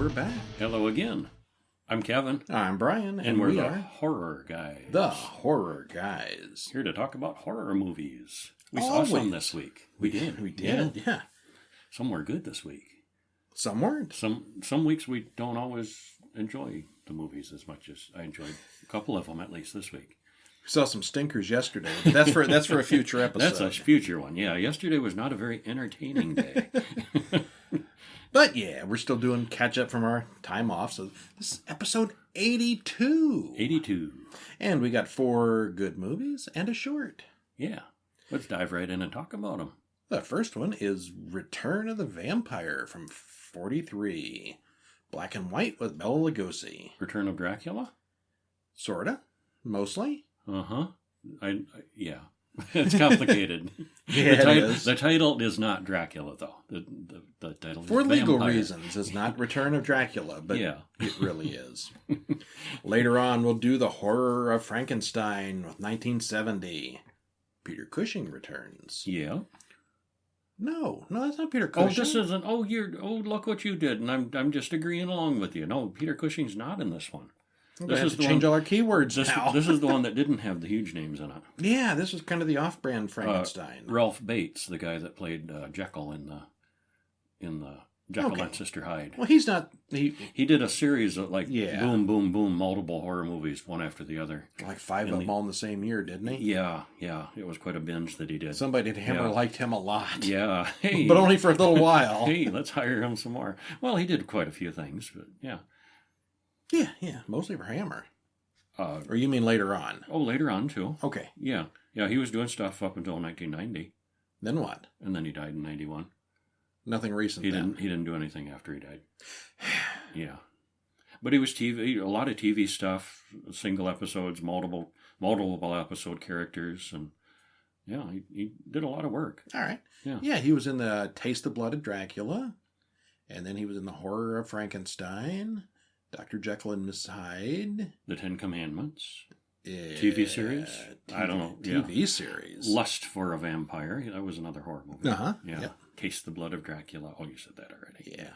we're back. Hello again. I'm Kevin. I'm Brian, and we're the Horror Guys. The Horror Guys. Here to talk about horror movies. We Always. saw some this week. We did. Yeah. Some were good this week. Some weren't. Some weeks we don't always enjoy the movies as much as I enjoyed a couple of them, at least this week. We saw some stinkers yesterday, but that's for a future episode. That's a future one. Yeah, yesterday was not a very entertaining day. But yeah, we're still doing catch up from our time off. So this is episode 82. 82. And we got 4 good movies and a short. Yeah. Let's dive right in and talk about them. The first one is Return of the Vampire from 1943. Black and white with Bela Lugosi. Return of Dracula? Sorta. Mostly. Uh-huh. Yeah. It's complicated. The title is not Dracula, though. The title for is legal Vampire. reasons, it's not Return of Dracula, but yeah. It really is. Later on, we'll do the Horror of Frankenstein with 1970. Peter Cushing returns. Yeah. No, that's not Peter Cushing. Oh, this isn't. Look what you did, and I'm just agreeing along with you. No, Peter Cushing's not in this one. We're going to change all our keywords now. This is the one that didn't have the huge names in it. Yeah, this was kind of the off-brand Frankenstein. Ralph Bates, the guy that played Jekyll in the Jekyll and Sister Hyde. Well, he's not... He did a series of boom, boom, boom, multiple horror movies, one after the other. Like 5 of them all in the same year, didn't he? Yeah. It was quite a binge that he did. Somebody at Hammer liked him a lot. Yeah. Hey. But only for a little while. Hey, let's hire him some more. Well, he did quite a few things, but yeah. Yeah, mostly for Hammer. Or you mean later on? Oh, later on, too. Okay. Yeah, he was doing stuff up until 1990. Then what? And then he died in 91. Nothing recent He then. He didn't do anything after he died. Yeah. But he was a lot of TV stuff, single episodes, multiple episode characters, and yeah, he did a lot of work. All right. Yeah. Yeah, he was in the Taste the Blood of Dracula, and then he was in the Horror of Frankenstein, Dr. Jekyll and Miss Hyde. The Ten Commandments. TV series? I don't know. TV series. Lust for a Vampire. That was another horror movie. Uh-huh. Yeah. Yep. Taste the Blood of Dracula. Oh, you said that already. Yeah.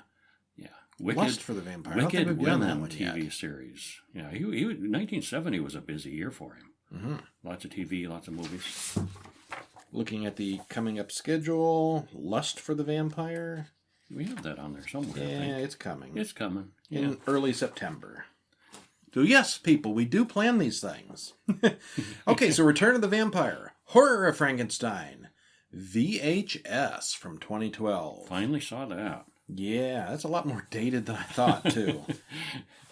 Lust for the Vampire. Wicked Women TV series. Yeah, he 1970 was a busy year for him. Mm-hmm. Lots of TV, lots of movies. Looking at the coming up schedule, Lust for the Vampire. We have that on there somewhere. Yeah, I think. it's coming. It's coming. In early September. So yes, people, we do plan these things. Okay, so Return of the Vampire, Horror of Frankenstein, VHS from 2012. Finally saw that. Yeah, that's a lot more dated than I thought, too.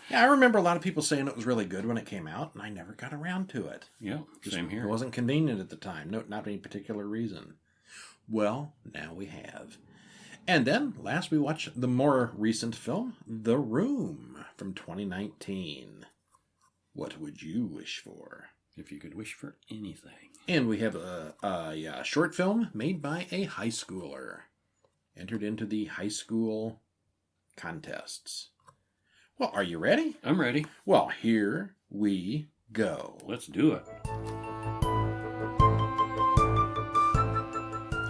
Yeah, I remember a lot of people saying it was really good when it came out, and I never got around to it. Yeah, same here. It wasn't convenient at the time, not any particular reason. Well, now we have. And then, last we watched the more recent film, The Room, from 2019. What would you wish for? If you could wish for anything. And we have a short film made by a high schooler. Entered into the high school contests. Well, are you ready? I'm ready. Well, here we go. Let's do it.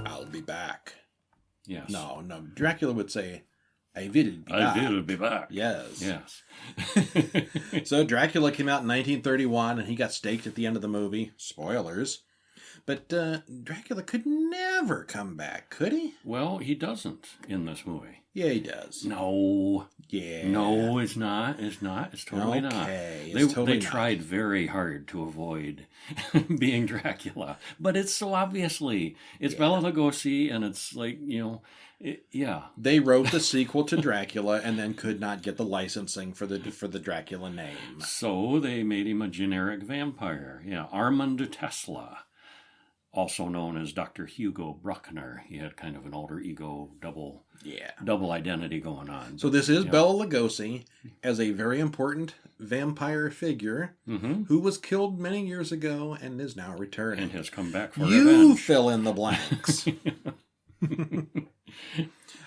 I'll be back. Yes. No. Dracula would say, I will be back. I will be back. Yes. Yes. So Dracula came out in 1931, and he got staked at the end of the movie. Spoilers. But Dracula could never come back, could he? Well, he doesn't in this movie. Yeah, he does. No. Yeah. No, it's not. It's not. It's totally not. They tried very hard to avoid being Dracula. But it's so obviously. It's Bela Lugosi, and it's like, They wrote the sequel to Dracula and then could not get the licensing for the Dracula name. So they made him a generic vampire. Yeah, Armand Tesla. Also known as Dr. Hugo Bruckner. He had kind of an alter ego, double identity going on. So this is Bela Lugosi as a very important vampire figure who was killed many years ago and is now returning. And has come back for You revenge. Fill in the blanks.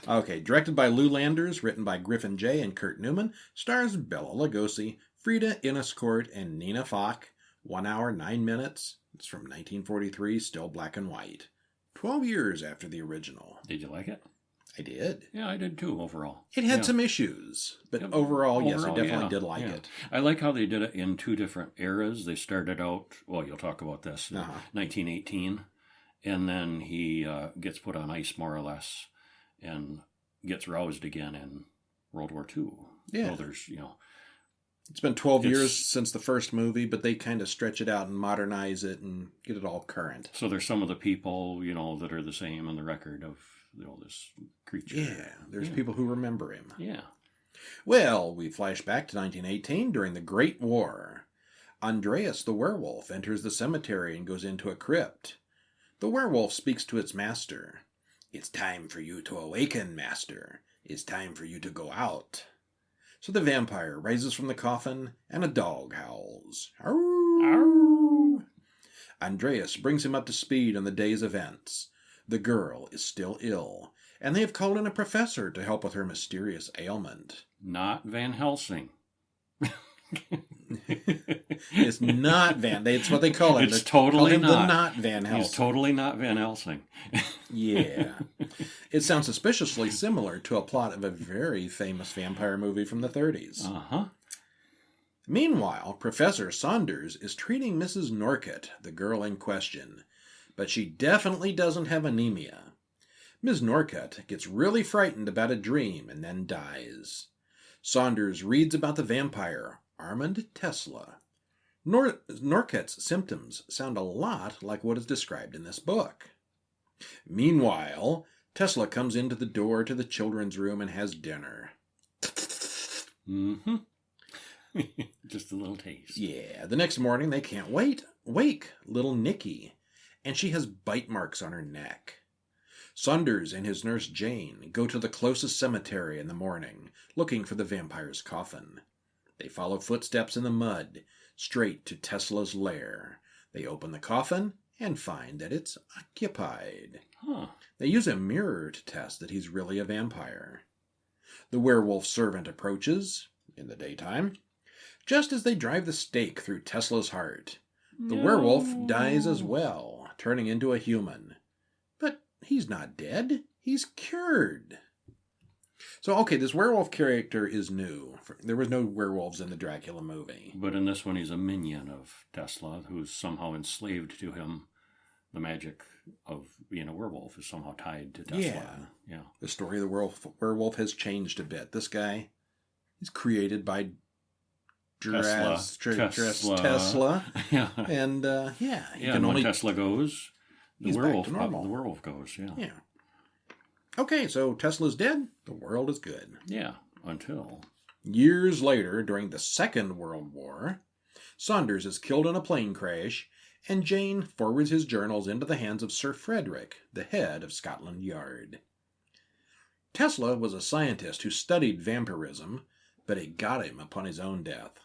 Okay, directed by Lou Landers, written by Griffin J. and Kurt Newman, stars Bela Lugosi, Frida Inniscourt, and Nina Falk. 1 hour, 9 minutes. It's from 1943, still black and white. 12 years after the original. Did you like it? I did. Yeah, I did too, overall. It had some issues, but overall, yes, I definitely did like it. I like how they did it in two different eras. They started out, well, you'll talk about this, 1918, and then he gets put on ice, more or less, and gets roused again in World War II. Yeah. So there's, It's been 12 years since the first movie, but they kind of stretch it out and modernize it and get it all current. So there's some of the people, that are the same in the record of, this creature. Yeah, there's people who remember him. Yeah. Well, we flash back to 1918 during the Great War. Andreas the werewolf enters the cemetery and goes into a crypt. The werewolf speaks to its master. "It's time for you to awaken, master. It's time for you to go out." So the vampire rises from the coffin, and a dog howls. Arr! Arr! Andreas brings him up to speed on the day's events. The girl is still ill, and they have called in a professor to help with her mysterious ailment. Not Van Helsing. It's not Van. It's what they call him. It's totally not Van Helsing. He's totally not Van Helsing. Yeah. It sounds suspiciously similar to a plot of a very famous vampire movie from the 30s. Uh-huh. Meanwhile, Professor Saunders is treating Mrs. Norcott, the girl in question, but she definitely doesn't have anemia. Ms. Norcott gets really frightened about a dream and then dies. Saunders reads about the vampire, Armand Tesla. Norcott's symptoms sound a lot like what is described in this book. Meanwhile, Tesla comes into the door to the children's room and has dinner. Mm-hmm. Just a little taste. Yeah, the next morning they can't wake little Nikki, and she has bite marks on her neck. Saunders and his nurse Jane go to the closest cemetery in the morning, looking for the vampire's coffin. They follow footsteps in the mud, straight to Tesla's lair. They open the coffin and find that it's occupied. Huh. They use a mirror to test that he's really a vampire. The werewolf servant approaches, in the daytime, just as they drive the stake through Tesla's heart. The werewolf dies as well, turning into a human. But he's not dead. He's cured. So, okay, this werewolf character is new. There was no werewolves in the Dracula movie. But in this one, he's a minion of Tesla, who's somehow enslaved to him. The magic of being a werewolf is somehow tied to Tesla. Yeah. The story of the werewolf has changed a bit. This guy, he's created by Tesla. Yeah. And, when Tesla goes, the werewolf goes, Yeah. Okay, so Tesla's dead. The world is good. Yeah, until... Years later, during the Second World War, Saunders is killed in a plane crash, and Jane forwards his journals into the hands of Sir Frederick, the head of Scotland Yard. Tesla was a scientist who studied vampirism, but it got him upon his own death.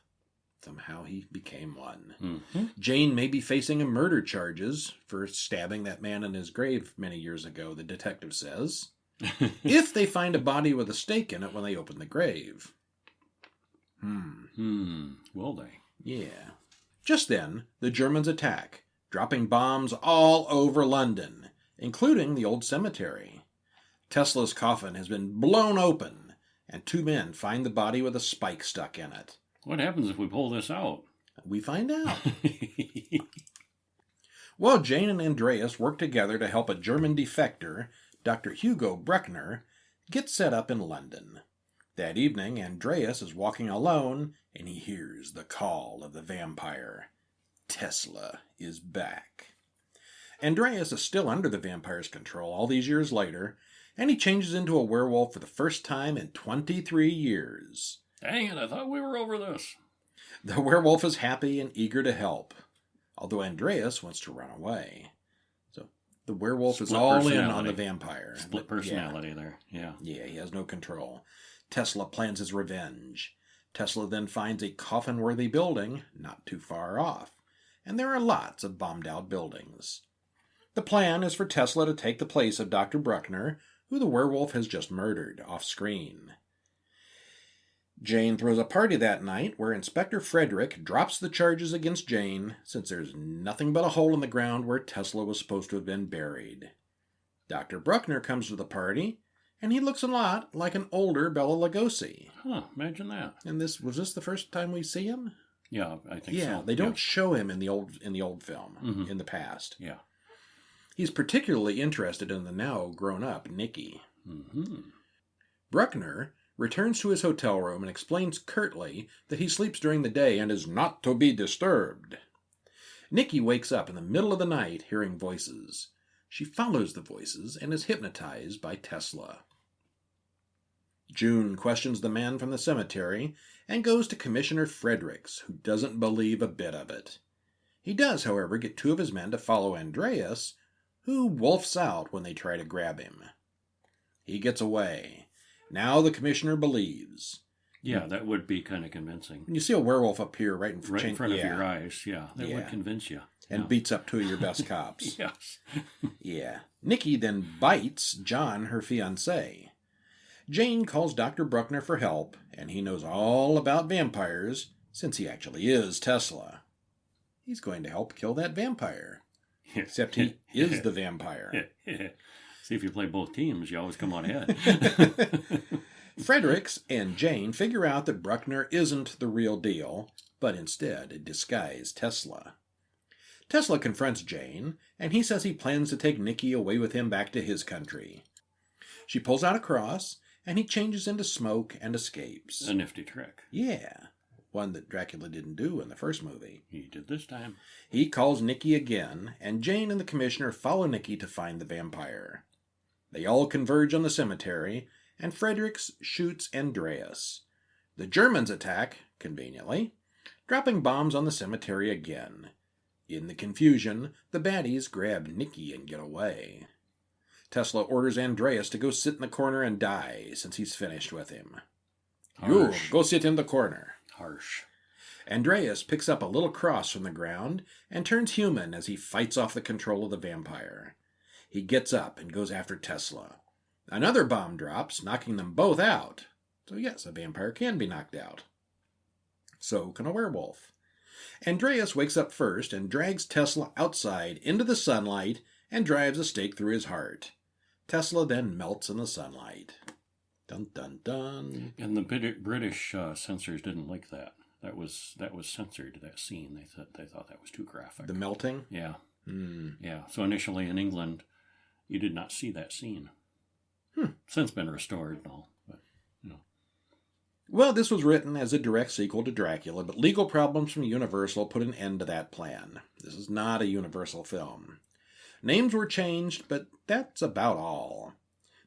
Somehow he became one. Mm-hmm. Jane may be facing a murder charges for stabbing that man in his grave many years ago, the detective says. If they find a body with a stake in it when they open the grave. Will they? Yeah. Just then, the Germans attack, dropping bombs all over London, including the old cemetery. Tesla's coffin has been blown open, and two men find the body with a spike stuck in it. What happens if we pull this out? We find out. Well, Jane and Andreas work together to help a German defector, Dr. Hugo Bruckner, get set up in London. That evening, Andreas is walking alone, and he hears the call of the vampire. Tesla is back. Andreas is still under the vampire's control all these years later, and he changes into a werewolf for the first time in 23 years. Dang it, I thought we were over this. The werewolf is happy and eager to help, although Andreas wants to run away. So the werewolf is all in on the vampire. Split personality there, yeah. Yeah, he has no control. Tesla plans his revenge. Tesla then finds a coffin-worthy building not too far off, and there are lots of bombed-out buildings. The plan is for Tesla to take the place of Dr. Bruckner, who the werewolf has just murdered off-screen. Jane throws a party that night where Inspector Frederick drops the charges against Jane since there's nothing but a hole in the ground where Tesla was supposed to have been buried. Dr. Bruckner comes to the party, And he looks a lot like an older Bela Lugosi. Huh, imagine that. And was this the first time we see him? Yeah, I think so. Yeah, they don't show him in the old film, in the past. Yeah. He's particularly interested in the now grown-up Nicky. Bruckner returns to his hotel room and explains curtly that he sleeps during the day and is not to be disturbed. Nicky wakes up in the middle of the night hearing voices. She follows the voices and is hypnotized by Tesla. June questions the man from the cemetery and goes to Commissioner Fredericks, who doesn't believe a bit of it. He does, however, get 2 of his men to follow Andreas, who wolfs out when they try to grab him. He gets away. Now the commissioner believes. Yeah, that would be kind of convincing. When you see a werewolf appear right in front of your eyes, that would convince you. And beats up 2 of your best cops. Yes. Yeah. Nicky then bites John, her fiancé. Jane calls Dr. Bruckner for help, and he knows all about vampires, since he actually is Tesla. He's going to help kill that vampire. Except he is the vampire. See, if you play both teams, you always come out ahead. Fredericks and Jane figure out that Bruckner isn't the real deal, but instead a disguised Tesla. Tesla confronts Jane, and he says he plans to take Nicky away with him back to his country. She pulls out a cross, and he changes into smoke and escapes. A nifty trick. Yeah, one that Dracula didn't do in the first movie. He did this time. He calls Nicky again, and Jane and the commissioner follow Nicky to find the vampire. They all converge on the cemetery, and Fredericks shoots Andreas. The Germans attack, conveniently, dropping bombs on the cemetery again. In the confusion, the baddies grab Nicky and get away. Tesla orders Andreas to go sit in the corner and die, since he's finished with him. You, go sit in the corner. Harsh. Andreas picks up a little cross from the ground and turns human as he fights off the control of the vampire. He gets up and goes after Tesla. Another bomb drops, knocking them both out. So yes, a vampire can be knocked out. So can a werewolf. Andreas wakes up first and drags Tesla outside into the sunlight and drives a stake through his heart. Tesla then melts in the sunlight. Dun dun dun. And the British censors didn't like that. That was censored, that scene. They thought that was too graphic. The melting? Yeah. Yeah. So initially in England, you did not see that scene. Since been restored and all. But, Well, this was written as a direct sequel to Dracula, but legal problems from Universal put an end to that plan. This is not a Universal film. Names were changed, but that's about all.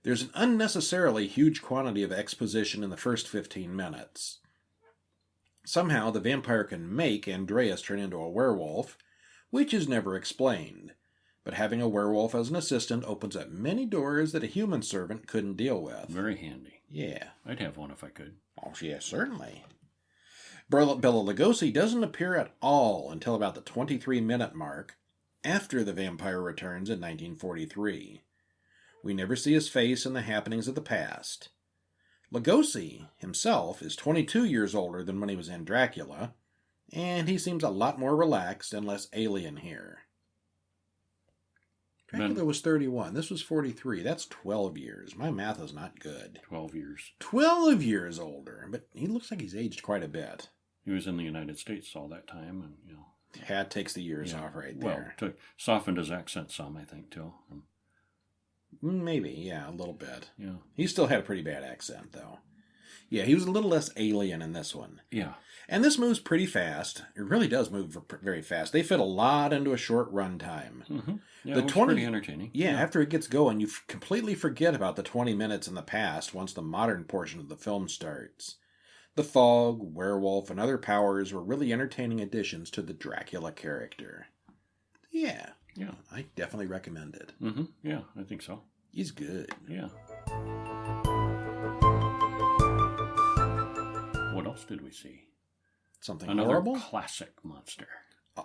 There's an unnecessarily huge quantity of exposition in the first 15 minutes. Somehow the vampire can make Andreas turn into a werewolf, which is never explained. But having a werewolf as an assistant opens up many doors that a human servant couldn't deal with. Very handy. Yeah. I'd have one if I could. Oh, yeah, certainly. Bela Lugosi doesn't appear at all until about the 23-minute mark, after the vampire returns in 1943. We never see his face in the happenings of the past. Lugosi himself is 22 years older than when he was in Dracula, and he seems a lot more relaxed and less alien here. Dracula was 31. This was 43. That's 12 years. My math is not good. 12 years. 12 years older, but he looks like he's aged quite a bit. He was in the United States all that time, and Yeah, it takes the years off right there. Well, softened his accent some, I think, too. Maybe, yeah, a little bit. Yeah. He still had a pretty bad accent, though. Yeah, he was a little less alien in this one. Yeah. And this moves pretty fast. It really does move very fast. They fit a lot into a short run time. Mm-hmm. Yeah, it was pretty entertaining. Yeah, after it gets going, you completely forget about the 20 minutes in the past once the modern portion of the film starts. The fog, werewolf, and other powers were really entertaining additions to the Dracula character. Yeah. Yeah. I definitely recommend it. Mm-hmm. Yeah, I think so. He's good. Yeah. What else did we see? Something Another horrible? Classic monster.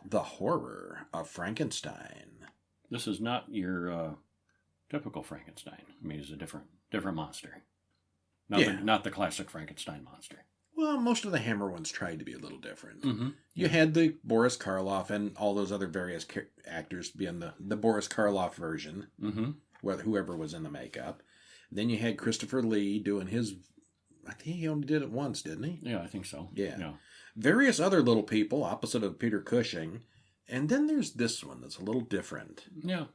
The Horror of Frankenstein. This is not your typical Frankenstein. I mean, it's a different monster. Not the classic Frankenstein monster. Well, most of the Hammer ones tried to be a little different. Mm-hmm. You had the Boris Karloff and all those other various actors being the Boris Karloff version, mm-hmm. whoever was in the makeup. Then you had Christopher Lee doing his... I think he only did it once, didn't he? Yeah, I think so. Yeah. Various other little people opposite of Peter Cushing. And then there's this one that's a little different. Yeah.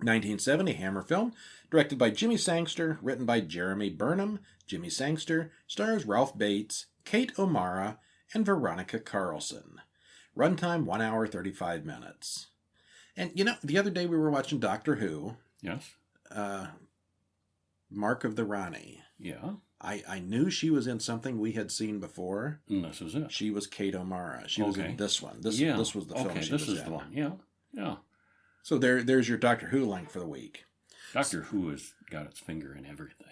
1970 Hammer film, directed by Jimmy Sangster, written by Jeremy Burnham. Jimmy Sangster stars Ralph Bates, Kate O'Mara, and Veronica Carlson. Runtime 1 hour 35 minutes. And the other day we were watching Doctor Who. Yes. Mark of the Rani. Yeah. I knew she was in something we had seen before. And this is it. She was Kate O'Mara. She was in this one. This was the film she was in. Okay, this is the one. Yeah. So there's your Doctor Who link for the week. Doctor Who has got its finger in everything.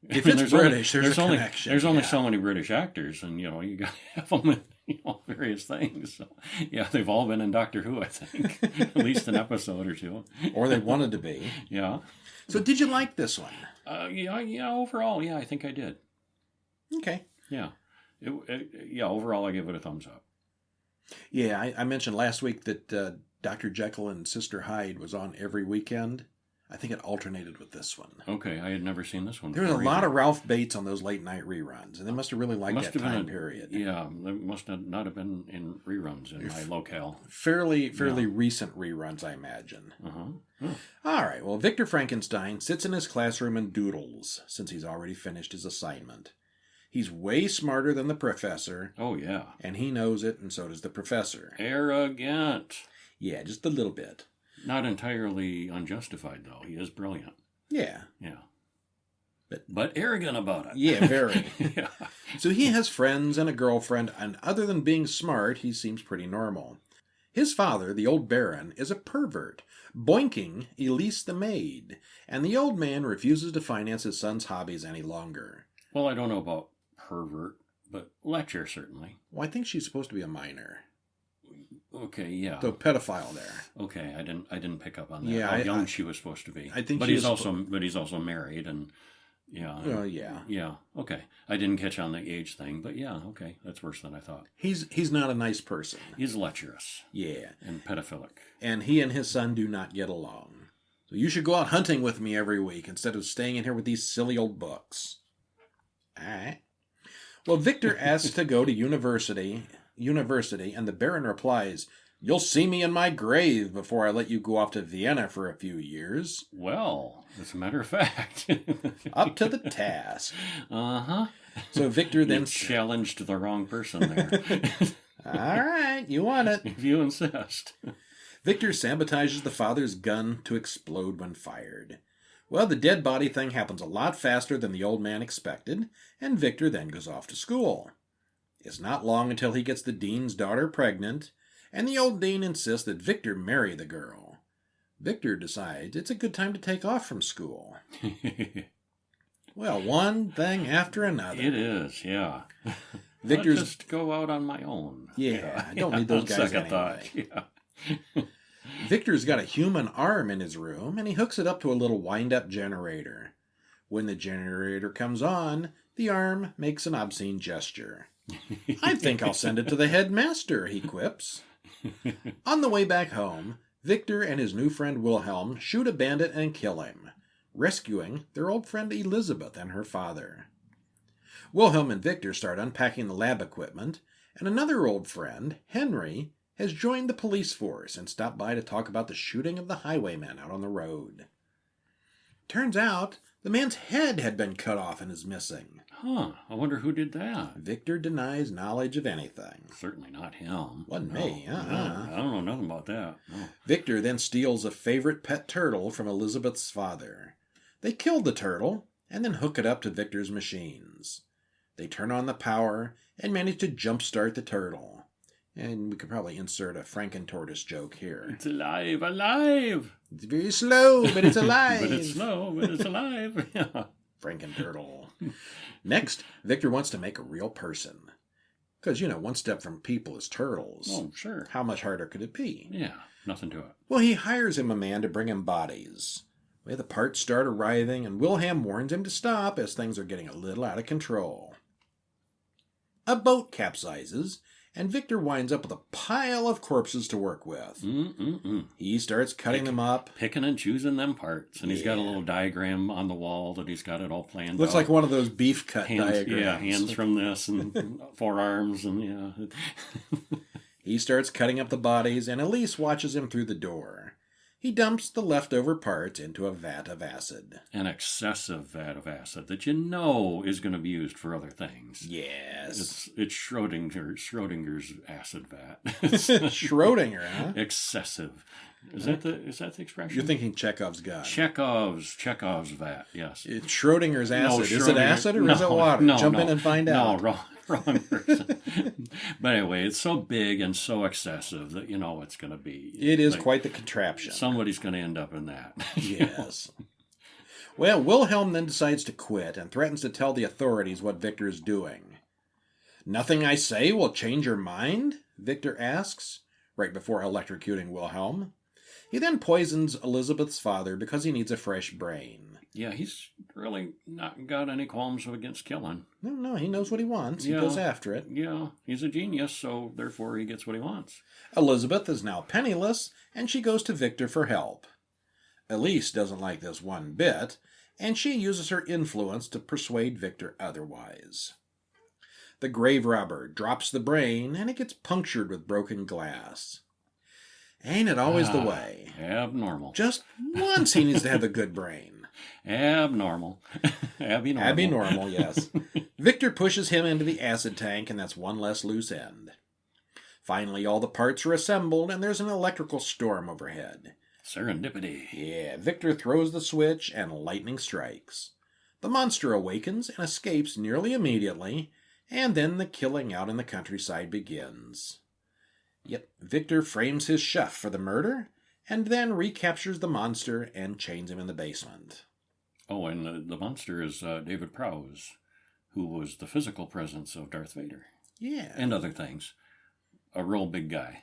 If it's British, there's a connection. There's only so many British actors, and you got to have them in various things. So, yeah, they've all been in Doctor Who, I think, at least an episode or two. Or they wanted to be. Yeah. So did you like this one? Yeah. Overall, yeah, I think I did. Okay. Yeah. Overall, I give it a thumbs up. Yeah, I mentioned last week that Dr. Jekyll and Sister Hyde was on every weekend. I think it alternated with this one. Okay, I had never seen this one. There was a lot of Ralph Bates on those late night reruns, and they must have really liked that time period. Yeah, they must not have been in reruns in my locale. Fairly recent reruns, I imagine. All right, well, Victor Frankenstein sits in his classroom and doodles, since he's already finished his assignment. He's way smarter than the professor. Oh, yeah. And he knows it, and so does the professor. Arrogant. Yeah, just a little bit. Not entirely unjustified, though. He is brilliant. Yeah. Yeah. But arrogant about it. Yeah, very. Yeah. So he has friends and a girlfriend, and other than being smart, he seems pretty normal. His father, the old Baron, is a pervert, boinking Elise the maid, and the old man refuses to finance his son's hobbies any longer. Well, I don't know about pervert, but lecher, certainly. Well, I think she's supposed to be a minor. Okay, yeah. So pedophile there. Okay, I didn't pick up on that. Yeah, how young she was supposed to be. I think, but he's also married, and yeah. Well, yeah. Yeah. Okay, I didn't catch on the age thing, but yeah. Okay, that's worse than I thought. He's not a nice person. He's lecherous. Yeah. And pedophilic. And he and his son do not get along. So you should go out hunting with me every week instead of staying in here with these silly old books. All right. Well, Victor asks to go to university, and the Baron replies, "You'll see me in my grave before I let you go off to Vienna for a few years." Well, as a matter of fact. Up to the task. Uh-huh. So Victor then... You challenged the wrong person there. All right, you want it. If you insist. Victor sabotages the father's gun to explode when fired. Well, the dead body thing happens a lot faster than the old man expected, and Victor then goes off to school. It's not long until he gets the dean's daughter pregnant, and the old dean insists that Victor marry the girl. Victor decides it's a good time to take off from school. Well, one thing after another. It is, yeah. Victor's... I'll just go out on my own. Yeah, I don't need those guys anyway. Thought. Yeah. Victor's got a human arm in his room, and he hooks it up to a little wind-up generator. When the generator comes on, the arm makes an obscene gesture. "I think I'll send it to the headmaster," he quips. On the way back home, Victor and his new friend Wilhelm shoot a bandit and kill him, rescuing their old friend Elizabeth and her father. Wilhelm and Victor start unpacking the lab equipment, and another old friend, Henry, has joined the police force and stopped by to talk about the shooting of the highwayman out on the road. Turns out the man's head had been cut off and is missing. Huh, I wonder who did that. Victor denies knowledge of anything. Certainly not him. Wasn't me, No, I don't know nothing about that. No. Victor then steals a favorite pet turtle from Elizabeth's father. They kill the turtle and then hook it up to Victor's machines. They turn on the power and manage to jumpstart the turtle. And we could probably insert a Franken-tortoise joke here. It's alive, alive! It's very slow, but it's alive. But it's slow, but it's alive. Yeah. Franken-turtle. Next, Victor wants to make a real person. Because, one step from people is turtles. Oh, sure. How much harder could it be? Yeah, nothing to it. Well, he hires him a man to bring him bodies. Well, the parts start arriving, and Wilhelm warns him to stop as things are getting a little out of control. A boat capsizes, and Victor winds up with a pile of corpses to work with. He starts cutting them up. Picking and choosing them parts. And he's got a little diagram on the wall that he's got it all planned Looks out. like one of those beef cut diagrams. Yeah, hands from this and forearms and yeah. He starts cutting up the bodies, and Elise watches him through the door. He dumps the leftover parts into a vat of acid. An excessive vat of acid that you know is going to be used for other things. Yes. It's Schrodinger's acid vat. Schrodinger, huh? Excessive. Is that the expression? You're thinking Chekhov's gun. Chekhov's vat, yes. It's Schrodinger's acid. Is it acid or is it water? Jump in and find out. No, wrong person. But anyway, it's so big and so excessive that you know it's going to be. It is quite the contraption. Somebody's going to end up in that. Yes. Well, Wilhelm then decides to quit and threatens to tell the authorities what Victor is doing. Nothing I say will change your mind? Victor asks, right before electrocuting Wilhelm. He then poisons Elizabeth's father because he needs a fresh brain. Yeah, he's really not got any qualms against killing. No, he knows what he wants. He goes after it. Yeah, he's a genius, so therefore he gets what he wants. Elizabeth is now penniless, and she goes to Victor for help. Elise doesn't like this one bit, and she uses her influence to persuade Victor otherwise. The grave robber drops the brain, and it gets punctured with broken glass. Ain't it always the way? Abnormal. Just once he needs to have a good brain. Abnormal. Abnormal, yes. Victor pushes him into the acid tank, and that's one less loose end. Finally, all the parts are assembled, and there's an electrical storm overhead. Serendipity. Yeah, Victor throws the switch, and lightning strikes. The monster awakens and escapes nearly immediately, and then the killing out in the countryside begins. Yep, Victor frames his chef for the murder, and then recaptures the monster and chains him in the basement. Oh, and the monster is David Prowse, who was the physical presence of Darth Vader. Yeah. And other things. A real big guy.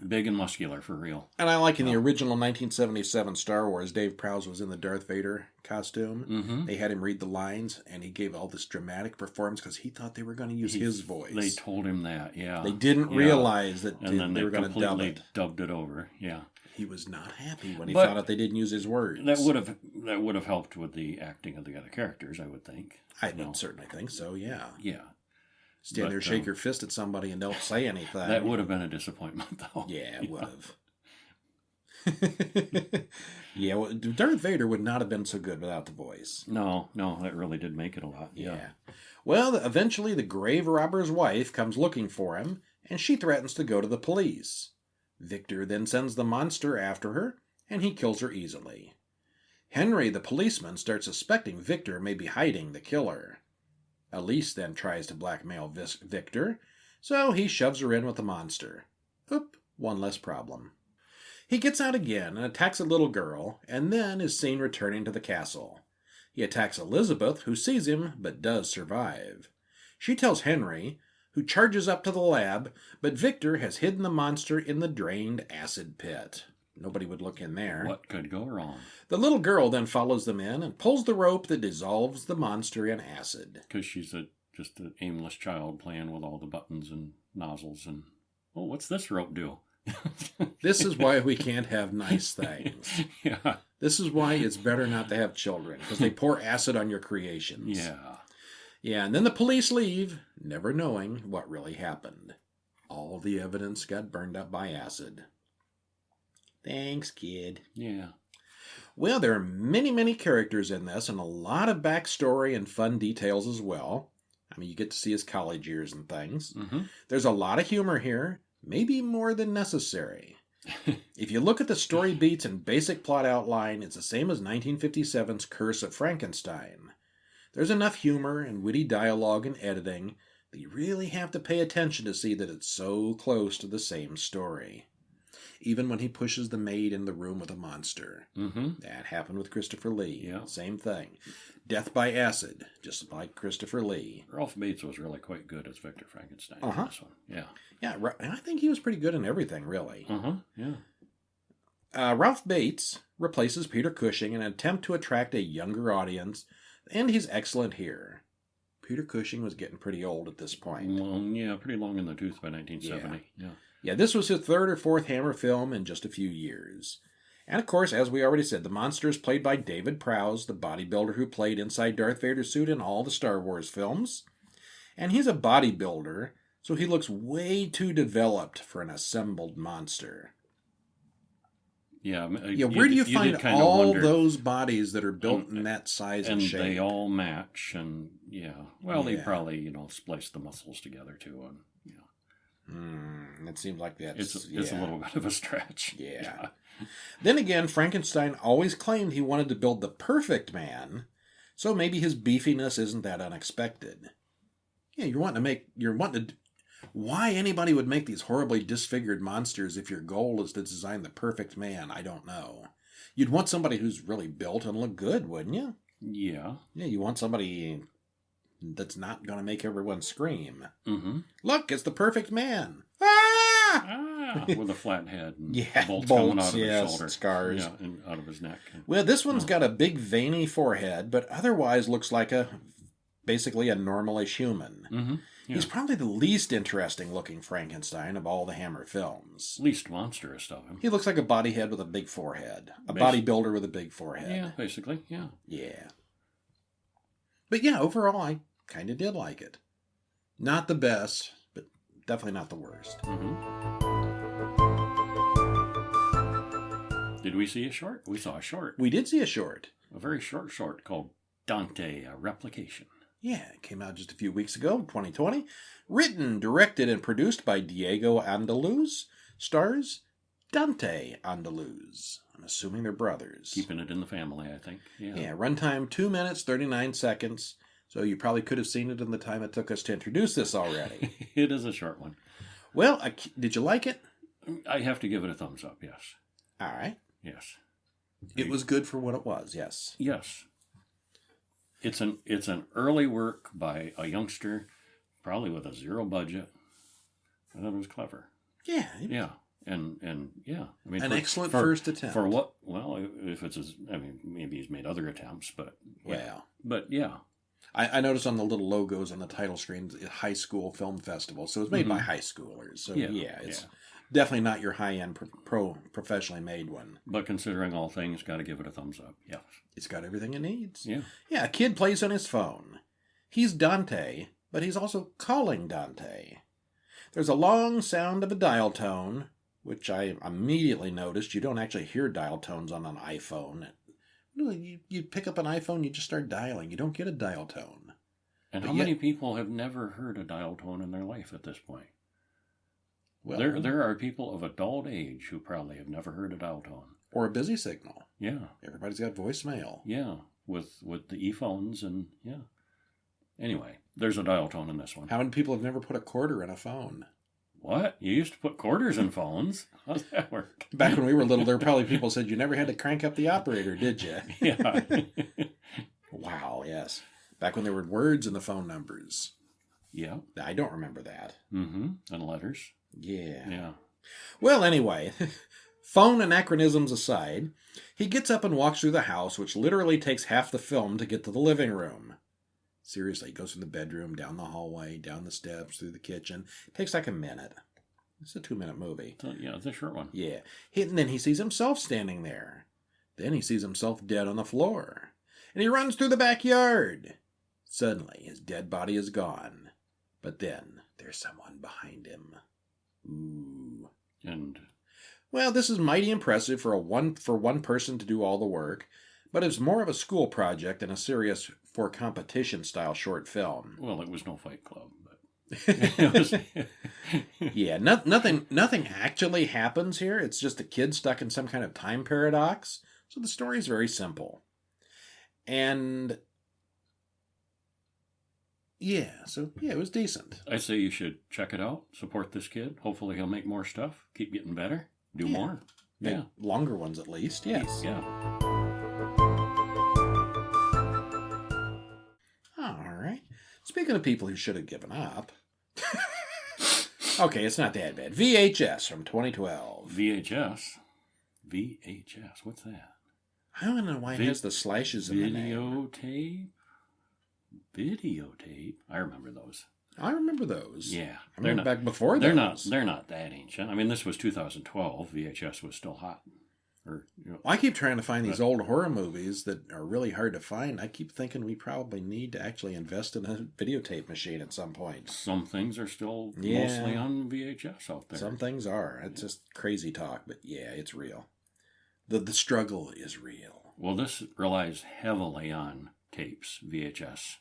Big and muscular, for real. And I like in the original 1977 Star Wars, Dave Prowse was in the Darth Vader costume. Mm-hmm. They had him read the lines, and he gave all this dramatic performance because he thought they were going to use his voice. They told him that, yeah. They didn't realize that and then they were going to dub it. Dubbed it over, yeah. He was not happy when he found out they didn't use his words. That would have helped with the acting of the other characters, I would think. I would certainly think so, yeah. Yeah. Stand there, shake your fist at somebody, and don't say anything. That would have been a disappointment, though. Yeah, it would have. Yeah, well, Darth Vader would not have been so good without the voice. No, that really did make it a lot. Yeah. Well, eventually the grave robber's wife comes looking for him, and she threatens to go to the police. Victor then sends the monster after her, and he kills her easily. Henry, the policeman, starts suspecting Victor may be hiding the killer. Elise then tries to blackmail Victor, so he shoves her in with the monster. Oop, one less problem. He gets out again and attacks a little girl, and then is seen returning to the castle. He attacks Elizabeth, who sees him but does survive. She tells Henry, who charges up to the lab, but Victor has hidden the monster in the drained acid pit. Nobody would look in there. What could go wrong? The little girl then follows them in and pulls the rope that dissolves the monster in acid. Because she's just an aimless child playing with all the buttons and nozzles and, oh, what's this rope do? This is why we can't have nice things. Yeah. This is why it's better not to have children, because they pour acid on your creations. Yeah. Yeah, and then the police leave, never knowing what really happened. All the evidence got burned up by acid. Thanks, kid. Yeah. Well, there are many, many characters in this, and a lot of backstory and fun details as well. I mean, you get to see his college years and things. Mm-hmm. There's a lot of humor here, maybe more than necessary. If you look at the story beats and basic plot outline, it's the same as 1957's Curse of Frankenstein. There's enough humor and witty dialogue and editing that you really have to pay attention to see that it's so close to the same story. Even when he pushes the maid in the room with a monster. Mm-hmm. That happened with Christopher Lee. Yeah. Same thing. Death by acid, just like Christopher Lee. Ralph Bates was really quite good as Victor Frankenstein in this one. Yeah. Yeah, and I think he was pretty good in everything, really. Yeah. Ralph Bates replaces Peter Cushing in an attempt to attract a younger audience, and he's excellent here. Peter Cushing was getting pretty old at this point. Well, yeah, pretty long in the tooth by 1970. Yeah, this was his third or fourth Hammer film in just a few years. And of course, as we already said, the monster is played by David Prowse, the bodybuilder who played inside Darth Vader's suit in all the Star Wars films. And he's a bodybuilder, so he looks way too developed for an assembled monster. Yeah, where do you find all those bodies that are built in that size and shape? And they all match, and they probably, splice the muscles together too, and it seems like that's... It's a little bit of a stretch. Yeah. Then again, Frankenstein always claimed he wanted to build the perfect man, so maybe his beefiness isn't that unexpected. Yeah, why anybody would make these horribly disfigured monsters if your goal is to design the perfect man, I don't know. You'd want somebody who's really built and look good, wouldn't you? Yeah. Yeah, you want somebody that's not going to make everyone scream. Mm-hmm. Look, it's the perfect man. With a flat head and bolts coming out of his shoulder. Scars. And out of his neck. Well, this one's got a big veiny forehead, but otherwise looks like basically a normalish human. Mm-hmm. Yeah. He's probably the least interesting looking Frankenstein of all the Hammer films. Least monstrous of him. He looks like a bodyhead with a big forehead. Bodybuilder with a big forehead. Yeah, basically, yeah. Yeah. But yeah, overall, I kind of did like it. Not the best, but definitely not the worst. Mm-hmm. Did we see a short? We saw a short. We did see a short. A very short called Dante, a Replication. Yeah, it came out just a few weeks ago, 2020. Written, directed, and produced by Diego Andaluz. Stars Dante Andaluz. I'm assuming they're brothers. Keeping it in the family, I think. Yeah, runtime 2 minutes, 39 seconds. So you probably could have seen it in the time it took us to introduce this already. It is a short one. Well, did you like it? I have to give it a thumbs up, yes. All right. Yes. It was good for what it was, yes. Yes. It's an early work by a youngster, probably with a zero budget. I thought it was clever. Yeah. Yeah. And yeah. I mean, an excellent first attempt. For what? Well, if it's maybe he's made other attempts, but yeah. Well. But yeah. I noticed on the little logos on the title screens, high school film festival. So it's made by high schoolers. So it's definitely not your high-end professionally made one. But considering all things, got to give it a thumbs up. Yes. It's got everything it needs. Yeah. Yeah, a kid plays on his phone. He's Dante, but he's also calling Dante. There's a long sound of a dial tone, which I immediately noticed. You don't actually hear dial tones on an iPhone. You pick up an iPhone, you just start dialing. You don't get a dial tone. And how many people have never heard a dial tone in their life at this point? Well, there are people of adult age who probably have never heard a dial tone. Or a busy signal. Yeah. Everybody's got voicemail. Yeah, with the e-phones and, yeah. Anyway, there's a dial tone in this one. How many people have never put a quarter in a phone? What? You used to put quarters in phones? How does that work? Back when we were little, there were probably people said you never had to crank up the operator, did you? Yeah. Wow, yes. Back when there were words in the phone numbers. Yeah. I don't remember that. Mm-hmm. And letters. Yeah. Yeah. Well, anyway, phone anachronisms aside, he gets up and walks through the house, which literally takes half the film to get to the living room. Seriously, he goes from the bedroom, down the hallway, down the steps, through the kitchen. It takes like a minute. It's a 2-minute movie. So, yeah, it's a short one. Yeah. And then he sees himself standing there. Then he sees himself dead on the floor. And he runs through the backyard. Suddenly, his dead body is gone. But then, there's someone behind him. Ooh. And well, this is mighty impressive for one person to do all the work, but it's more of a school project than a serious for competition style short film. Well, it was no Fight Club, but yeah, nothing actually happens here. It's just a kid stuck in some kind of time paradox. So the story is very simple. And yeah, it was decent. I say you should check it out, support this kid. Hopefully he'll make more stuff, keep getting better, do more. Make longer ones at least, yes. Yeah. All right. Speaking of people who should have given up. Okay, it's not that bad. VHS from 2012. VHS? What's that? I don't know why it has the slashes in the name. Videotape? Videotape? I remember those. I remember those. Yeah. I remember back before those. They're not that ancient. I mean, this was 2012. VHS was still hot. I keep trying to find these old horror movies that are really hard to find. I keep thinking we probably need to actually invest in a videotape machine at some point. Some things are still mostly on VHS out there. Some things are. It's just crazy talk, but yeah, it's real. The struggle is real. Well, this relies heavily on tapes, VHS.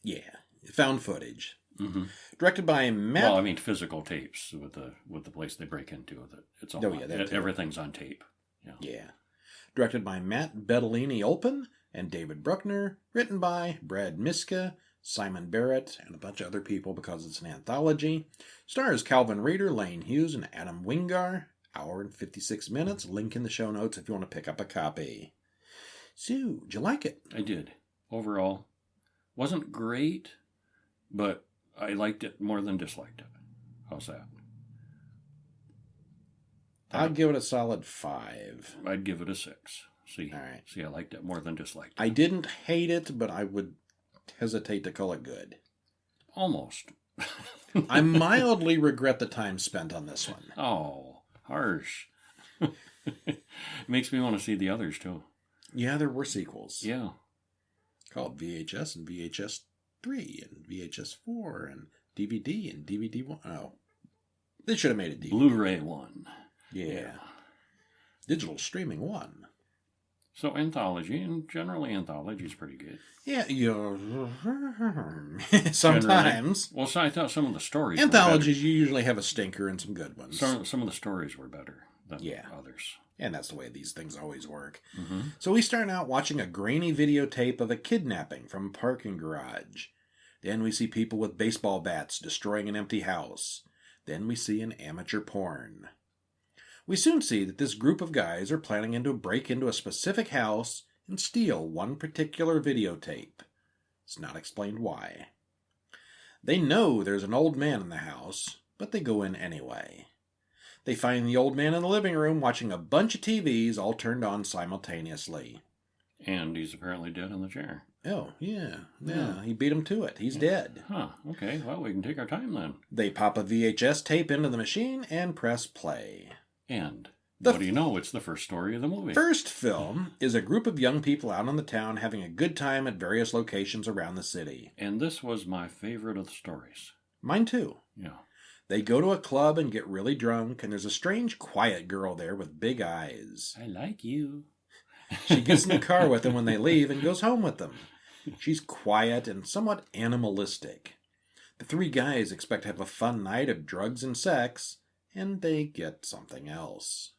Yeah, found footage. Mm-hmm. Directed by Matt. Well, I mean physical tapes with the place they break into. It's all everything's on tape. Yeah. Directed by Matt Bettolini-Olpin and David Bruckner. Written by Brad Miska, Simon Barrett, and a bunch of other people because it's an anthology. Stars Calvin Reeder, Lane Hughes, and Adam Wingard. Hour and 56 minutes. Link in the show notes if you want to pick up a copy. So, did you like it? I did. Overall, wasn't great, but I liked it more than disliked it. How's that? I'd give it a solid 5. I'd give it a 6. See, all right. See, I liked it more than disliked it. I didn't hate it, but I would hesitate to call it good. Almost. I mildly regret the time spent on this one. Oh, harsh. Makes me want to see the others, too. Yeah, there were sequels. Yeah. Called VHS and VHS 3 and VHS 4 and DVD and DVD 1. Oh. They should have made it DVD. Blu-ray 1. Yeah. Digital streaming 1. So anthology, and generally anthology is pretty good. Yeah, sometimes. Well, so I thought some of the stories anthologies, you usually have a stinker and some good ones. Some of the stories were better than others. And that's the way these things always work. Mm-hmm. So we start out watching a grainy videotape of a kidnapping from a parking garage. Then we see people with baseball bats destroying an empty house. Then we see an amateur porn. We soon see that this group of guys are planning to break into a specific house and steal one particular videotape. It's not explained why. They know there's an old man in the house, but they go in anyway. They find the old man in the living room watching a bunch of TVs all turned on simultaneously. And he's apparently dead in the chair. Oh, yeah. He beat him to it. He's dead. Huh, okay. Well, we can take our time then. They pop a VHS tape into the machine and press play. And what do you know? It's the first story of the movie. First film is a group of young people out on the town having a good time at various locations around the city. And this was my favorite of the stories. Mine too. Yeah. They go to a club and get really drunk, and there's a strange, quiet girl there with big eyes. I like you. She gets in the car with them when they leave and goes home with them. She's quiet and somewhat animalistic. The three guys expect to have a fun night of drugs and sex, and they get something else.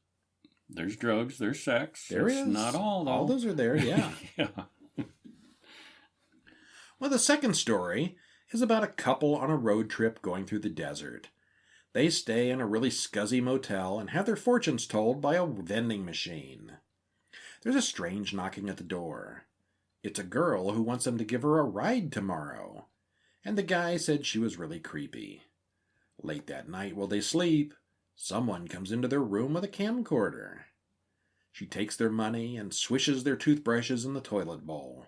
There's drugs, there's sex. There is. Not all, though. All those are there, yeah. Yeah. Well, the second story is about a couple on a road trip going through the desert. They stay in a really scuzzy motel and have their fortunes told by a vending machine. There's a strange knocking at the door. It's a girl who wants them to give her a ride tomorrow. And the guy said she was really creepy. Late that night while they sleep, someone comes into their room with a camcorder. She takes their money and swishes their toothbrushes in the toilet bowl.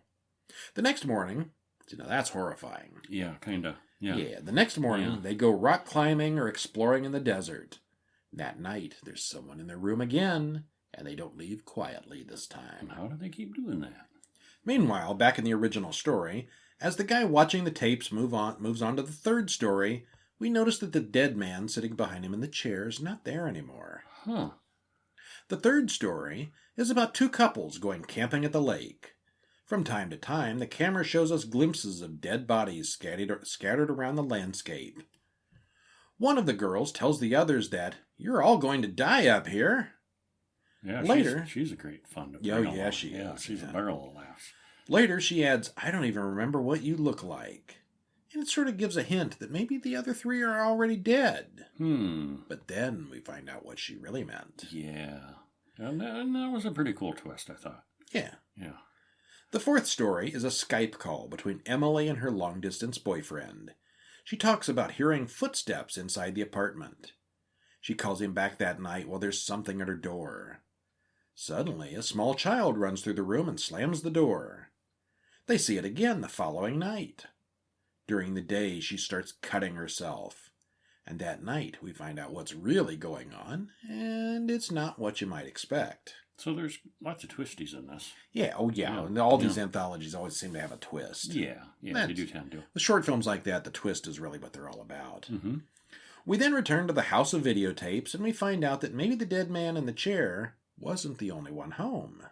The next morning, that's horrifying. Yeah, kind of. Yeah. The next morning, they go rock climbing or exploring in the desert. That night, there's someone in their room again, and they don't leave quietly this time. And how do they keep doing that? Meanwhile, back in the original story, as the guy watching the tapes moves on to the third story, we notice that the dead man sitting behind him in the chair is not there anymore. Huh. The third story is about two couples going camping at the lake. From time to time, the camera shows us glimpses of dead bodies scattered around the landscape. One of the girls tells the others that, "You're all going to die up here." Yeah, later, she's a great fun to bring along. She is. Yeah, she's a barrel of laughs. Later, she adds, "I don't even remember what you look like." And it sort of gives a hint that maybe the other three are already dead. But then we find out what she really meant. Yeah. And that was a pretty cool twist, I thought. Yeah. Yeah. The fourth story is a Skype call between Emily and her long-distance boyfriend. She talks about hearing footsteps inside the apartment. She calls him back that night while there's something at her door. Suddenly, a small child runs through the room and slams the door. They see it again the following night. During the day, she starts cutting herself. And that night, we find out what's really going on, and it's not what you might expect. So there's lots of twisties in this. Yeah, oh yeah. And all these anthologies always seem to have a twist. Yeah, they do tend to. The short films like that, the twist is really what they're all about. Mm-hmm. We then return to the house of videotapes, and we find out that maybe the dead man in the chair wasn't the only one home.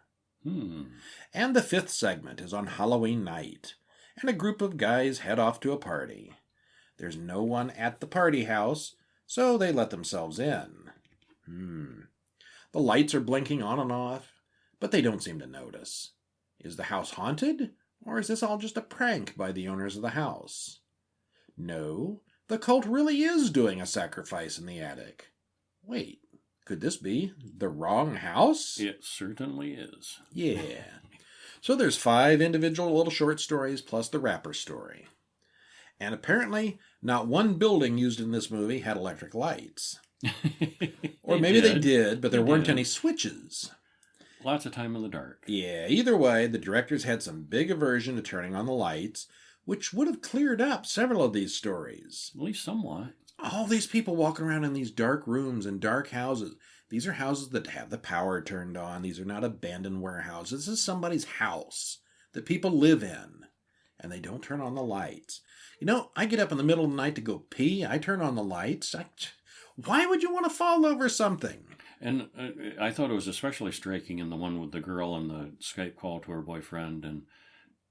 And the fifth segment is on Halloween night, and a group of guys head off to a party. There's no one at the party house, so they let themselves in. The lights are blinking on and off, but they don't seem to notice. Is the house haunted, or is this all just a prank by the owners of the house? No, the cult really is doing a sacrifice in the attic. Wait, could this be the wrong house? It certainly is. Yeah. So there's 5 individual little short stories plus the wrapper story. And apparently, not one building used in this movie had electric lights. Or maybe they did, but there weren't any switches. Lots of time in the dark. Yeah, either way, the directors had some big aversion to turning on the lights, which would have cleared up several of these stories. At least somewhat. All these people walking around in these dark rooms and dark houses. These are houses that have the power turned on. These are not abandoned warehouses. This is somebody's house that people live in, and they don't turn on the lights. You know, I get up in the middle of the night to go pee. I turn on the lights. Why would you want to fall over something? And I thought it was especially striking in the one with the girl and the Skype call to her boyfriend, and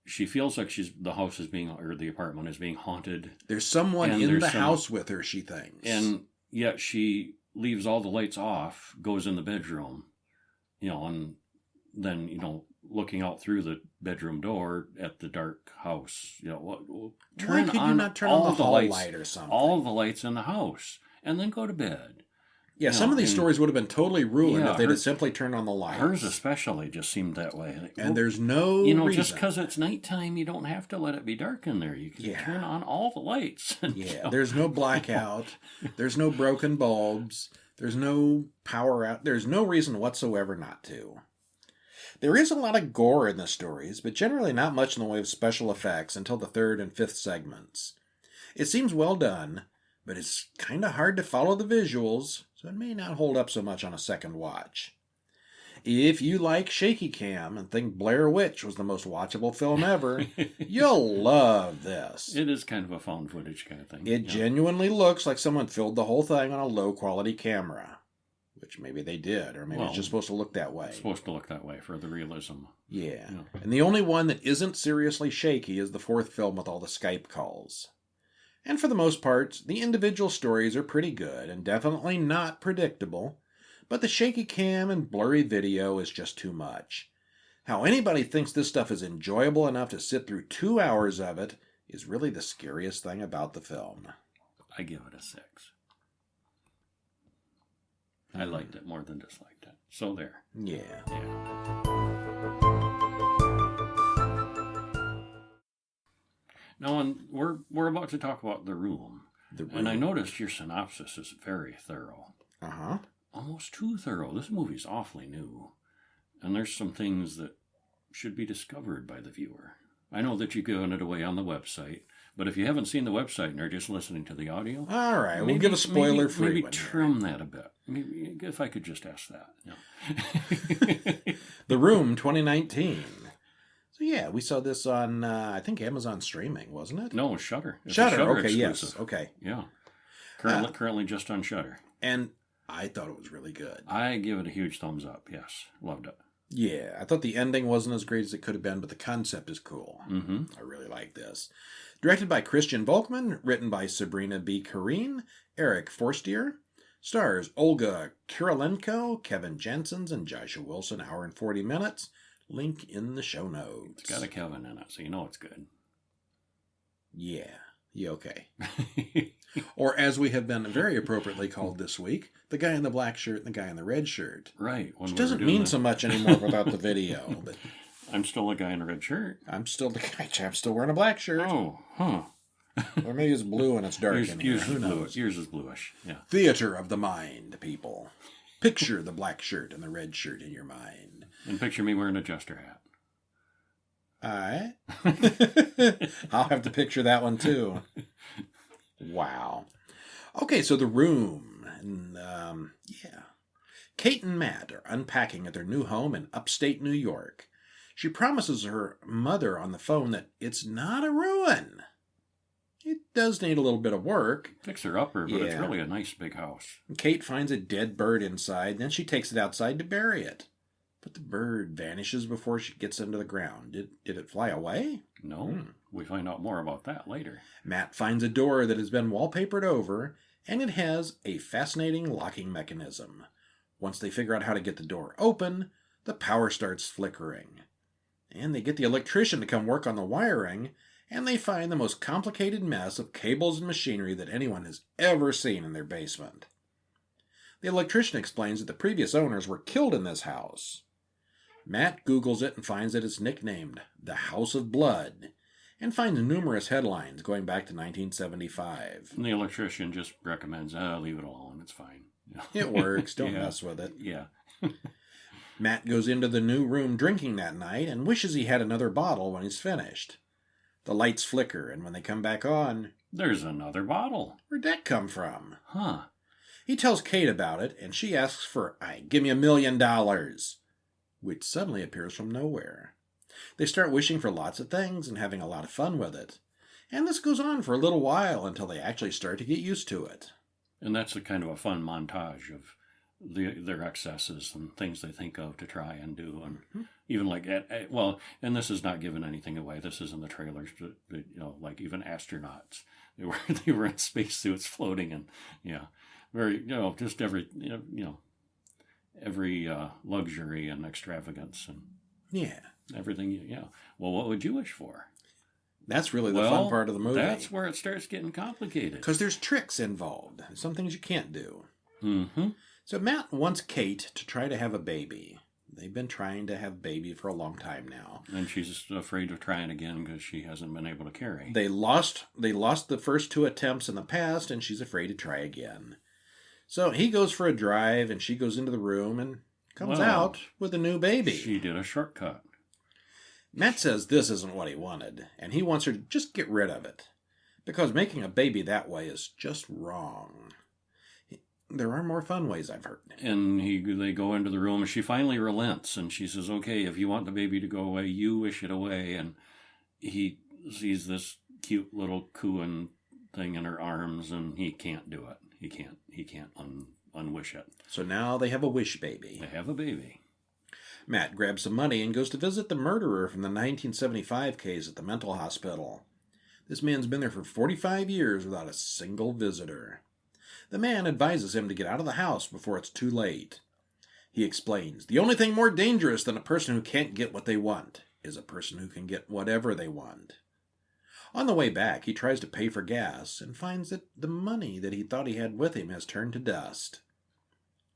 she feels like the house is being, or the apartment is being haunted. There's someone in the house with her, she thinks. And yet she leaves all the lights off, goes in the bedroom, and then, looking out through the bedroom door at the dark house, why could you not turn on the hall light or something? All the lights in the house, and then go to bed. Yeah, some of these stories would have been totally ruined if they'd have simply turned on the lights. Hers especially just seemed that way. And there's no reason. Just because it's nighttime, you don't have to let it be dark in there. You can turn on all the lights. There's no blackout. There's no broken bulbs. There's no power out. There's no reason whatsoever not to. There is a lot of gore in the stories, but generally not much in the way of special effects until the 3rd and 5th segments. It seems well done, but it's kind of hard to follow the visuals, so it may not hold up so much on a second watch. If you like shaky cam and think Blair Witch was the most watchable film ever, you'll love this. It is kind of a found footage kind of thing. It genuinely looks like someone filmed the whole thing on a low-quality camera. Which maybe they did, or maybe it's just supposed to look that way. It's supposed to look that way for the realism. Yeah. And the only one that isn't seriously shaky is the 4th film with all the Skype calls. And for the most part, the individual stories are pretty good and definitely not predictable, but the shaky cam and blurry video is just too much. How anybody thinks this stuff is enjoyable enough to sit through 2 hours of it is really the scariest thing about the film. I give it a 6. I liked it more than disliked it. So there. Yeah. Now, we're about to talk about The Room. And I noticed your synopsis is very thorough. Uh-huh. Almost too thorough. This movie's awfully new. And there's some things that should be discovered by the viewer. I know that you've given it away on the website, but if you haven't seen the website and are just listening to the audio... All right, we'll give a spoiler-free one. Maybe trim that a bit. Maybe, if I could just ask that. The Room, 2019. So yeah, we saw this on, I think, Amazon streaming, wasn't it? No, Shudder. Shudder, okay, exclusive. yes, okay. Yeah. Currently just on Shudder. And I thought it was really good. I give it a huge thumbs up, yes. Loved it. Yeah, I thought the ending wasn't as great as it could have been, but the concept is cool. Mm-hmm. I really like this. Directed by Christian Volkman, written by Sabrina B. Kareen, Eric Forstier. Stars Olga Kurilenko, Kevin Jensens, and Joshua Wilson. Hour and 40 minutes. Link in the show notes. It's got a Kevin in it, so you know it's good. Yeah. Yeah, okay. Or as we have been very appropriately called this week, the guy in the black shirt and the guy in the red shirt. Right. Which doesn't mean so much anymore without the video. But I'm still a guy in a red shirt. I'm still the guy. I'm still wearing a black shirt. Oh, huh. Or maybe it's blue and it's dark in here. Who knows? Yours is bluish. Yeah. Theater of the mind, people. Picture the black shirt and the red shirt in your mind. And picture me wearing a jester hat. All right. I'll have to picture that one too. Wow. Okay, so the room. And, yeah. Kate and Matt are unpacking at their new home in upstate New York. She promises her mother on the phone that it's not a ruin. It does need a little bit of work. Fixer-upper, but it's really a nice big house. Kate finds a dead bird inside, then she takes it outside to bury it. But the bird vanishes before she gets into the ground. Did it fly away? No. We find out more about that later. Matt finds a door that has been wallpapered over, and it has a fascinating locking mechanism. Once they figure out how to get the door open, the power starts flickering. And they get the electrician to come work on the wiring, and they find the most complicated mess of cables and machinery that anyone has ever seen in their basement. The electrician explains that the previous owners were killed in this house. Matt Googles it and finds that it's nicknamed the House of Blood, and finds numerous headlines going back to 1975. And the electrician just recommends, leave it alone, it's fine. It works, don't mess with it. Yeah. Matt goes into the new room drinking that night and wishes he had another bottle when he's finished. The lights flicker, and when they come back on... There's another bottle. Where'd that come from? Huh. He tells Kate about it, and she asks for, give me $1 million, which suddenly appears from nowhere. They start wishing for lots of things and having a lot of fun with it. And this goes on for a little while until they actually start to get used to it. And that's a kind of a fun montage of their excesses and things they think of to try and do. And even like, and this is not giving anything away. This is in the trailers, like even astronauts. They were in spacesuits floating and, very, just every, every luxury and extravagance and everything. Well, what would you wish for? That's really the fun part of the movie. That's where it starts getting complicated. Because there's tricks involved. Some things you can't do. Mm-hmm. So Matt wants Kate to try to have a baby. They've been trying to have a baby for a long time now. And she's afraid of trying again because she hasn't been able to carry. They lost the first 2 attempts in the past, and she's afraid to try again. So he goes for a drive, and she goes into the room and comes out with a new baby. She did a shortcut. Matt says this isn't what he wanted, and he wants her to just get rid of it, because making a baby that way is just wrong. There are more fun ways, I've heard. And they go into the room, and she finally relents, and she says, okay, if you want the baby to go away, you wish it away. And he sees this cute little cooing thing in her arms, and he can't do it. He can't unwish it. So now they have a wish baby. They have a baby. Matt grabs some money and goes to visit the murderer from the 1975 case at the mental hospital. This man's been there for 45 years without a single visitor. The man advises him to get out of the house before it's too late. He explains, the only thing more dangerous than a person who can't get what they want is a person who can get whatever they want. On the way back, he tries to pay for gas and finds that the money that he thought he had with him has turned to dust.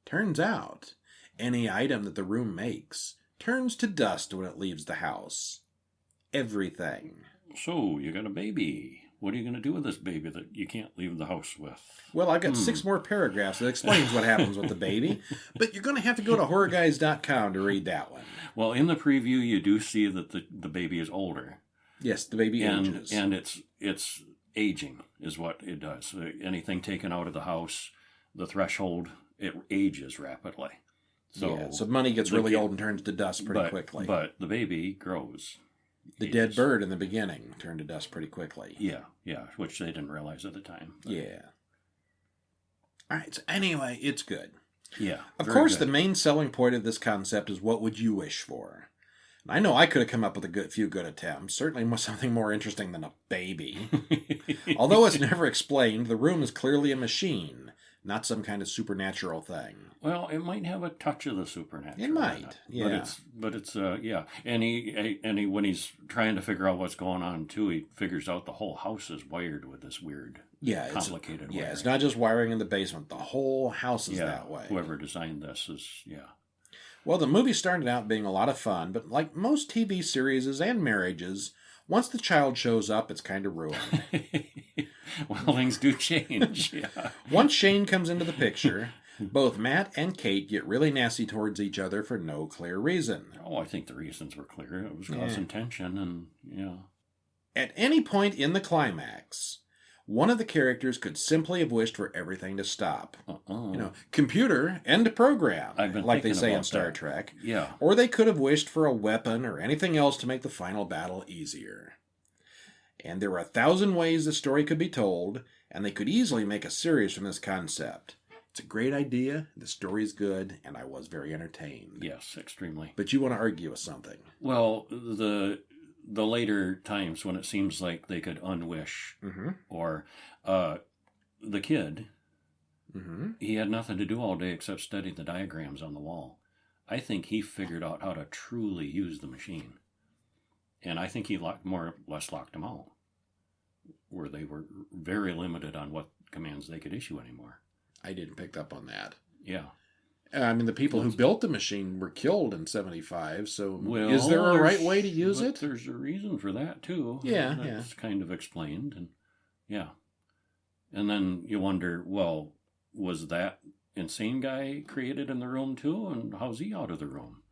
Turns out, any item that the room makes turns to dust when it leaves the house. Everything. So, you got a baby. What are you going to do with this baby that you can't leave the house with? Well, I've got 6 more paragraphs that explains what happens with the baby, but you're going to have to go to horrorguys.com to read that one. Well, in the preview, you do see that the baby is older. Yes, the baby ages. And it's aging is what it does. Anything taken out of the house, the threshold, it ages rapidly. So money gets really old and turns to dust pretty quickly. But the baby grows. The dead bird in the beginning turned to dust pretty quickly. Yeah, which they didn't realize at the time. But. Yeah. All right, so anyway, it's good. Yeah. Of course, the main selling point of this concept is what would you wish for? And I know I could have come up with a few good attempts, certainly something more interesting than a baby. Although it's never explained, the room is clearly a machine, not some kind of supernatural thing. Well, it might have a touch of the supernatural. It might, yeah. But it's yeah. And he when he's trying to figure out what's going on too, he figures out the whole house is wired with this weird, complicated wiring. Yeah, it's not just wiring in the basement. The whole house is that way. Whoever designed this is, Well, the movie started out being a lot of fun, but like most TV series and marriages, once the child shows up, it's kind of ruined. Well, things do change. Yeah. Once Shane comes into the picture, Both Matt and Kate get really nasty towards each other for no clear reason. Oh, I think the reasons were clear. It was causing tension and, At any point in the climax, one of the characters could simply have wished for everything to stop. Computer, end program, like they say in Star Trek. Yeah. Or they could have wished for a weapon or anything else to make the final battle easier. And there were 1,000 ways the story could be told, and they could easily make a series from this concept. It's a great idea, the story's good, and I was very entertained. Yes, extremely. But you want to argue with something. Well, the later times when it seems like they could unwish, or the kid, he had nothing to do all day except study the diagrams on the wall. I think he figured out how to truly use the machine. And I think he more or less locked them out, where they were very limited on what commands they could issue anymore. I didn't pick up on that. Yeah. I mean, the people who built the machine were killed in 1975, so is there a right way to use it? There's a reason for that, too. Yeah, That's kind of explained. And and then you wonder, well, was that insane guy created in the room, too? And how's he out of the room?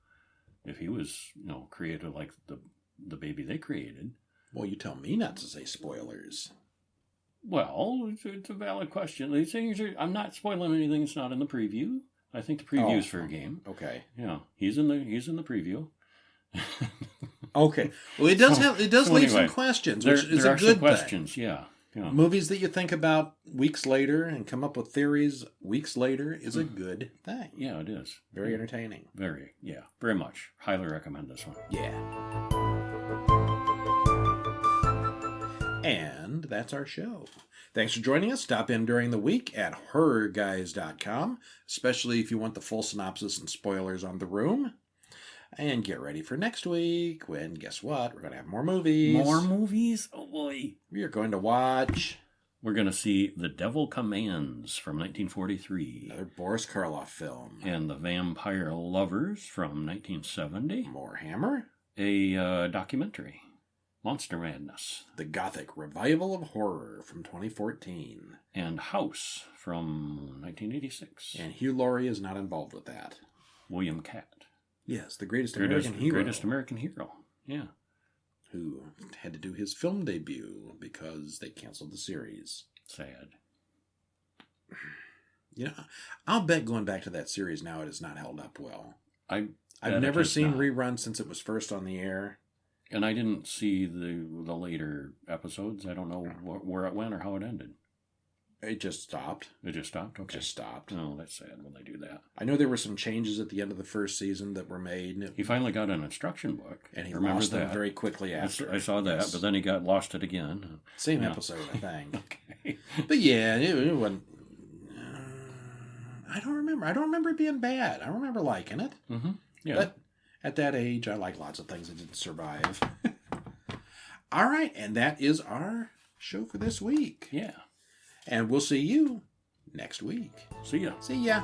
If he was, created like the baby they created. Well, you tell me not to say spoilers. Well, it's a valid question. These things I'm not spoiling anything that's not in the preview. I think the preview is fair game. Okay. Yeah, he's in the preview. Okay. Well, it does leave some questions, which is a good questions. thing. Yeah. Movies that you think about weeks later and come up with theories weeks later is a good thing. Yeah, it is. Very entertaining. Very much. Highly recommend this one. Yeah. And that's our show. Thanks for joining us. Stop in during the week at horrorguys.com, especially if you want the full synopsis and spoilers on The Room. And get ready for next week when, guess what? We're going to have more movies. More movies? Oh, boy. We are going to watch... We're going to see The Devil Commands from 1943. Another Boris Karloff film. And The Vampire Lovers from 1970. More Hammer. A documentary. Monster Madness. The Gothic Revival of Horror from 2014. And House from 1986. And Hugh Laurie is not involved with that. William Catt. Yes, the greatest American hero. Greatest American hero, yeah. Who had to do his film debut because they canceled the series. Sad. I'll bet going back to that series now it has not held up well. I've never seen reruns since it was first on the air. And I didn't see the later episodes. I don't know where it went or how it ended. It just stopped. It just stopped? Okay. Just stopped. Oh, that's sad when they do that. I know there were some changes at the end of the first season that were made. He finally got an instruction book. And he lost them very quickly after. I saw that, but then he lost it again. Same episode, I think. Okay. But yeah, it wasn't... I don't remember. I don't remember it being bad. I remember liking it. Mm-hmm. Yeah. But at that age, I like lots of things that didn't survive. All right, and that is our show for this week. Yeah. And we'll see you next week. See ya. See ya.